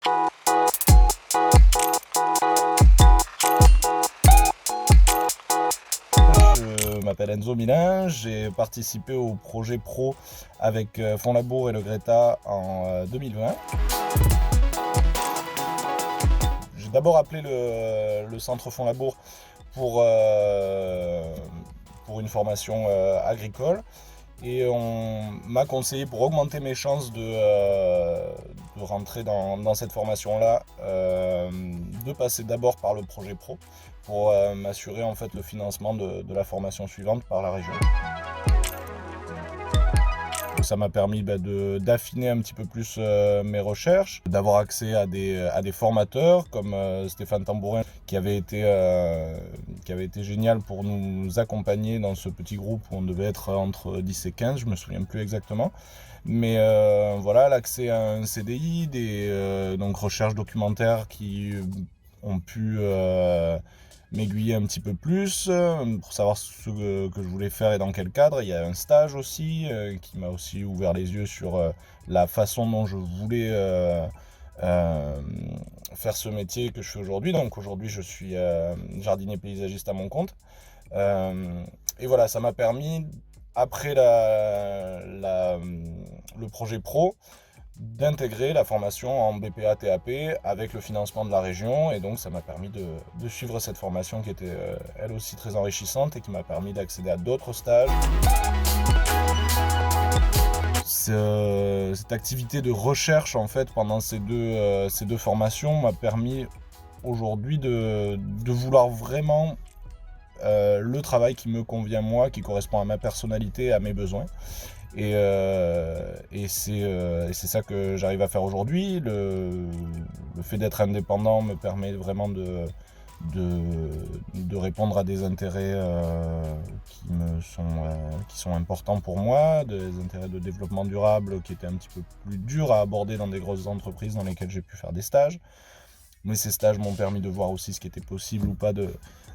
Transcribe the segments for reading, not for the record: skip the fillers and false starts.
Je m'appelle Enzo Milin, j'ai participé au projet pro avec Fond Labour et le Greta en 2020. J'ai d'abord appelé le centre Fond Labour pour, pour une formation agricole et on m'a conseillé, pour augmenter mes chances de rentrer dans cette formation-là, de passer d'abord par le projet pro pour m'assurer en fait le financement de la formation suivante par la région. Ça m'a permis d'affiner un petit peu plus mes recherches, d'avoir accès à des formateurs comme Stéphane Tambourin qui avait été génial pour nous accompagner dans ce petit groupe où on devait être entre 10 et 15, je me souviens plus exactement. Mais voilà, l'accès à un CDI, donc recherches documentaires qui ont pu m'aiguiller un petit peu plus pour savoir ce que je voulais faire et dans quel cadre. Il y a un stage aussi qui m'a aussi ouvert les yeux sur la façon dont je voulais faire ce métier que je fais aujourd'hui. Donc aujourd'hui, je suis jardinier paysagiste à mon compte. Et voilà, ça m'a permis, après le projet pro, d'intégrer la formation en BPA TAP avec le financement de la région, et donc ça m'a permis de suivre cette formation qui était elle aussi très enrichissante et qui m'a permis d'accéder à d'autres stages. Cette activité de recherche en fait pendant ces deux formations m'a permis aujourd'hui de vouloir vraiment le travail qui me convient moi, qui correspond à ma personnalité, à mes besoins. Et c'est ça que j'arrive à faire aujourd'hui. Le fait d'être indépendant me permet vraiment de répondre à des intérêts qui sont importants pour moi, des intérêts de développement durable qui étaient un petit peu plus durs à aborder dans des grosses entreprises dans lesquelles j'ai pu faire des stages. Mais ces stages m'ont permis de voir aussi ce qui était possible ou pas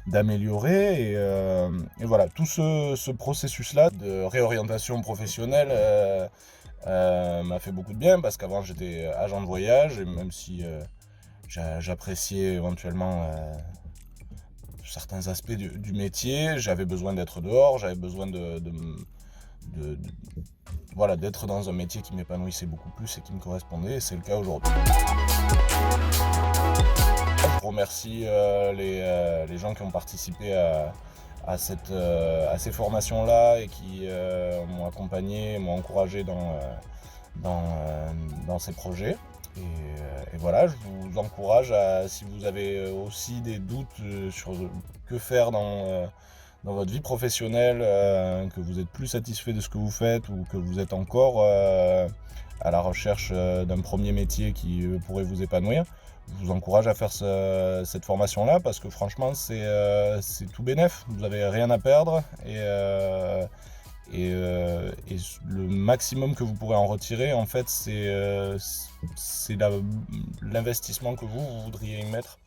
d'améliorer. Et voilà, tout ce processus-là de réorientation professionnelle m'a fait beaucoup de bien, parce qu'avant j'étais agent de voyage, et même si j'appréciais éventuellement certains aspects du métier, j'avais besoin d'être dehors, j'avais besoin voilà, d'être dans un métier qui m'épanouissait beaucoup plus et qui me correspondait, et c'est le cas aujourd'hui. Je remercie les gens qui ont participé à ces formations-là et qui m'ont accompagné, m'ont encouragé dans ces projets. Et voilà, je vous encourage si vous avez aussi des doutes sur que faire dans votre vie professionnelle, que vous êtes plus satisfait de ce que vous faites, ou que vous êtes encore à la recherche d'un premier métier qui pourrait vous épanouir. Je vous encourage à faire cette formation-là, parce que franchement, c'est tout bénef. Vous n'avez rien à perdre, et le maximum que vous pourrez en retirer, en fait, c'est l'investissement que vous voudriez y mettre.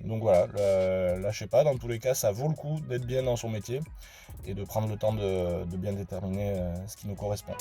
Donc voilà, lâchez pas. Dans tous les cas, ça vaut le coup d'être bien dans son métier et de prendre le temps de bien déterminer ce qui nous correspond.